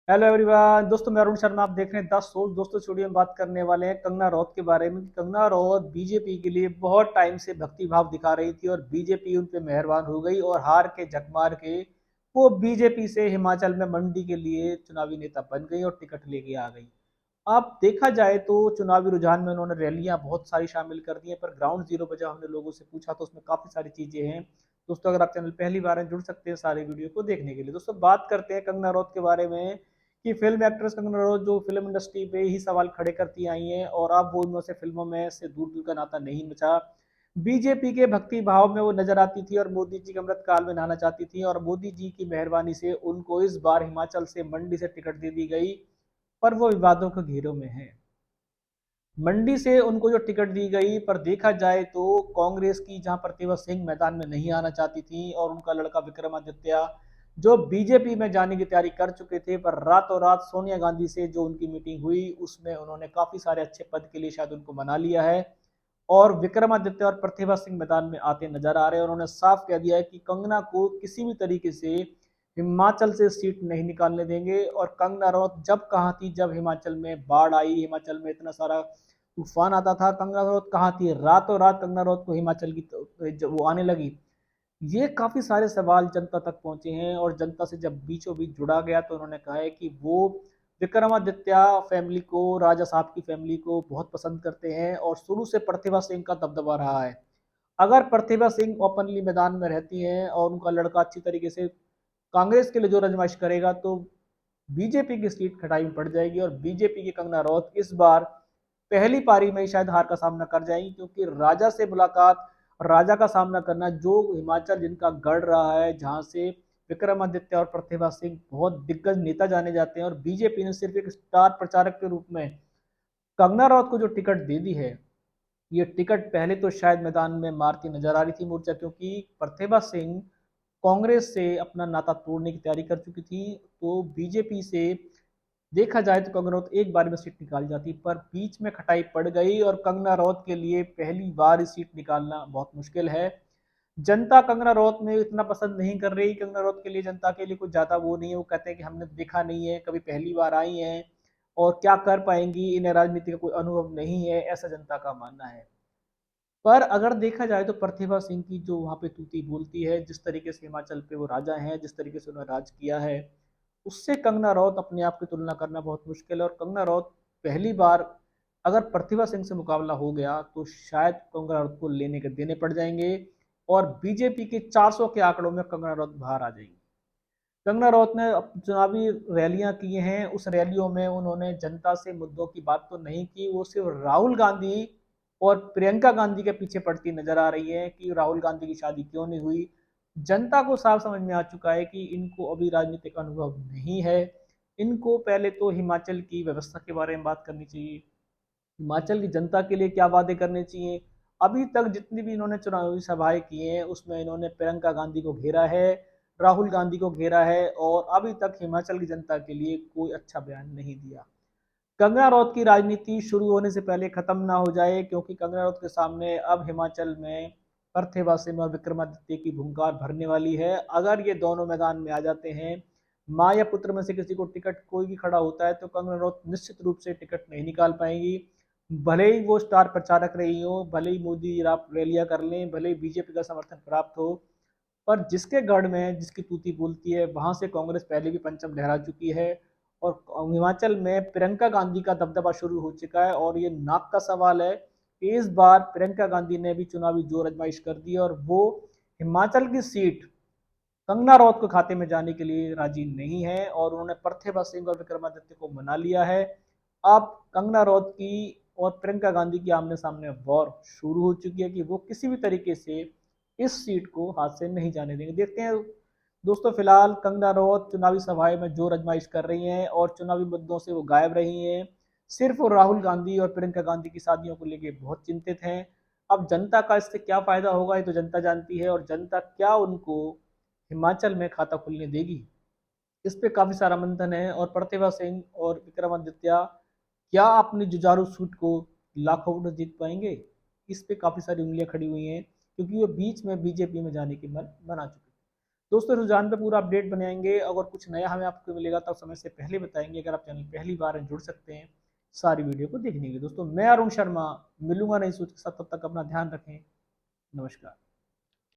Hello everyone दोस्तों, मैं अरुण शर्मा। आप देख रहे हैं 10 सोच। दोस्तों स्टूडियो में बात करने वाले हैं कंगना रनौत के बारे में। कंगना रनौत बीजेपी के लिए बहुत टाइम से भक्ति भाव दिखा रही थी और बीजेपी उन पे मेहरबान हो गई और हार के झक मार के वो बीजेपी से हिमाचल में मंडी के लिए चुनावी नेता बन गई और टिकट लेके आ गई। आप देखा जाए तो चुनावी रुझान में उन्होंने रैलियां बहुत सारी शामिल कर दी हैं, पर ग्राउंड जीरो पे जब हमने लोगों से पूछा तो उसमें काफी सारी चीजें हैं। दोस्तों अगर आप चैनल पहली बार हैं, जुड़ सकते हैं सारे वीडियो को देखने के लिए। दोस्तों बात करते हैं कंगना रनौत के बारे में कि फिल्म एक्ट्रेस कंगना रनौत जो फिल्म इंडस्ट्री पे ही सवाल खड़े करती आई हैं और अब वो उनमें से फिल्मों में से दूर दूर का नाता नहीं बचा। बीजेपी के भक्ति भाव में वो नजर आती थी और मोदी जी के अमृत काल में नहाना चाहती थी और मोदी जी की मेहरबानी से उनको इस बार हिमाचल से मंडी से टिकट दे दी गई। पर वो विवादों के घेरों में है। मंडी से उनको जो टिकट दी गई, पर देखा जाए तो कांग्रेस की जहां प्रतिभा सिंह मैदान में नहीं आना चाहती थी और उनका लड़का विक्रमादित्य जो बीजेपी में जाने की तैयारी कर चुके थे, पर रातों रात सोनिया गांधी से जो उनकी मीटिंग हुई उसमें उन्होंने काफी सारे अच्छे पद के लिए शायद उनको मना लिया है और विक्रमादित्य और प्रतिभा सिंह मैदान में आते नजर आ रहे हैं। उन्होंने साफ कह दिया है कि कंगना को किसी भी तरीके से हिमाचल से सीट नहीं निकालने देंगे। और कंगना रनौत जब कहाँ थी जब हिमाचल में बाढ़ आई, हिमाचल में इतना सारा तूफान आता था, कंगना रनौत कहाँ थी? रातों रात कंगना रनौत को हिमाचल की जब वो आने लगी। ये काफी सारे सवाल जनता तक पहुंचे हैं और जनता से जब बीचों बीच जुड़ा गया तो उन्होंने कहा है कि वो विक्रमादित्य फैमिली को, राजा साहब की फैमिली को बहुत पसंद करते हैं और शुरू से प्रतिभा सिंह का दबदबा रहा है। अगर प्रतिभा सिंह ओपनली मैदान में रहती हैं और उनका लड़का अच्छी तरीके से कांग्रेस के लिए जो रजमाइश करेगा तो बीजेपी की सीट खटाई में पड़ जाएगी और बीजेपी की कंगना रनौत इस बार पहली पारी में ही शायद हार का सामना कर जाएंगी, क्योंकि राजा से मुलाकात, राजा का सामना करना, जो हिमाचल जिनका गढ़ रहा है, जहां से विक्रमादित्य और प्रतिभा सिंह बहुत दिग्गज नेता जाने जाते हैं, और बीजेपी ने सिर्फ एक स्टार प्रचारक के रूप में कंगना रनौत को जो टिकट दे दी है, ये टिकट पहले तो शायद मैदान में मारती नजर आ रही थी मोर्चा, क्योंकि प्रतिभा सिंह कांग्रेस से अपना नाता तोड़ने की तैयारी कर चुकी थी। तो बीजेपी से देखा जाए तो कंगना रनौत एक बार में सीट निकाल जाती, पर बीच में खटाई पड़ गई और कंगना रनौत के लिए पहली बार सीट निकालना बहुत मुश्किल है। जनता कंगना रनौत में इतना पसंद नहीं कर रही। कंगना रनौत के लिए, जनता के लिए कुछ ज्यादा वो नहीं है। वो कहते हैं कि हमने देखा नहीं है, कभी पहली बार आई हैं और क्या कर पाएंगी, इन्हें राजनीति का कोई अनुभव नहीं है, ऐसा जनता का मानना है। पर अगर देखा जाए तो प्रतिभा सिंह की जो वहां पे तूती बोलती है, जिस तरीके से हिमाचल पे वो राजा हैं, जिस तरीके से उन्होंने राज किया है, उससे कंगना रनौत अपने आप की तुलना करना बहुत मुश्किल है। और कंगना रनौत पहली बार अगर प्रतिभा सिंह से मुकाबला हो गया तो शायद कंगना रनौत को लेने के देने पड़ जाएंगे और बीजेपी के 400 के आंकड़ों में कंगना रनौत बाहर आ जाएंगी। कंगना रनौत ने चुनावी रैलियां की हैं, उस रैलियों में उन्होंने जनता से मुद्दों की बात तो नहीं की, वो सिर्फ राहुल गांधी और प्रियंका गांधी के पीछे पड़ती नजर आ रही है कि राहुल गांधी की शादी क्यों नहीं हुई। जनता को साफ समझ में आ चुका है कि इनको अभी राजनीतिक अनुभव नहीं है। इनको पहले तो हिमाचल की व्यवस्था के बारे में बात करनी चाहिए, हिमाचल की जनता के लिए क्या वादे करने चाहिए। अभी तक जितनी भी इन्होंने चुनावी सभाएं की हैं उसमें इन्होंने प्रियंका गांधी को घेरा है, राहुल गांधी को घेरा है और अभी तक हिमाचल की जनता के लिए कोई अच्छा बयान नहीं दिया। कंगना रनौत की राजनीति शुरू होने से पहले खत्म ना हो जाए, क्योंकि कंगना रनौत के सामने अब हिमाचल में पार्थिव सिंह और विक्रमादित्य की भूमिका भरने वाली है। अगर ये दोनों मैदान में आ जाते हैं, माँ या पुत्र में से किसी को टिकट कोई भी खड़ा होता है, तो कंगना रनौत निश्चित रूप से टिकट नहीं निकाल पाएंगी। भले ही वो स्टार प्रचारक रही हो, भले ही मोदी रैलियां कर लें, भले ही बीजेपी का समर्थन प्राप्त हो, पर जिसके गढ़ में जिसकी तूती बोलती है वहां से कांग्रेस पहले भी पंचम लहरा चुकी है और हिमाचल में प्रियंका गांधी का दबदबा शुरू हो चुका है। और ये नाक का सवाल है कि इस बार प्रियंका गांधी ने भी चुनावी जोर आजमाइश कर दी और वो हिमाचल की सीट कंगना रनौत के खाते में जाने के लिए राजी नहीं है और उन्होंने पार्थिव सिंह और विक्रमादित्य को मना लिया है। अब कंगना रनौत की और प्रियंका गांधी की आमने सामने वॉर शुरू हो चुकी है कि वो किसी भी तरीके से इस सीट को हाथ से नहीं जाने देंगे। देखते हैं दोस्तों, फिलहाल कंगना रनौत चुनावी सभाएं में जोर आजमाइश कर रही हैं और चुनावी मुद्दों से वो गायब रही हैं। सिर्फ वो राहुल गांधी और प्रियंका गांधी की शादियों को लेकर बहुत चिंतित हैं। अब जनता का इससे क्या फायदा होगा ये तो जनता जानती है, और जनता क्या उनको हिमाचल में खाता खुलने देगी, इस पे काफी सारा मंथन है। और प्रतिभा सिंह और विक्रमादित्य क्या अपनी जुझारू सूट को लाखों वोट जीत पाएंगे, इस पे काफी सारी उंगलियां खड़ी हुई हैं, क्योंकि वो बीच में बीजेपी में जाने की मन बना चुके हैं। दोस्तों रुझान पे पूरा अपडेट बनाएंगे, अगर कुछ नया हमें आपको मिलेगा तब समय से पहले बताएंगे। अगर आप चैनल पहली बार हैं जुड़ सकते हैं सारी वीडियो को देखने के लिए। दोस्तों मैं अरुण शर्मा मिलूंगा नई सोच के साथ, तब तक अपना ध्यान रखें। नमस्कार।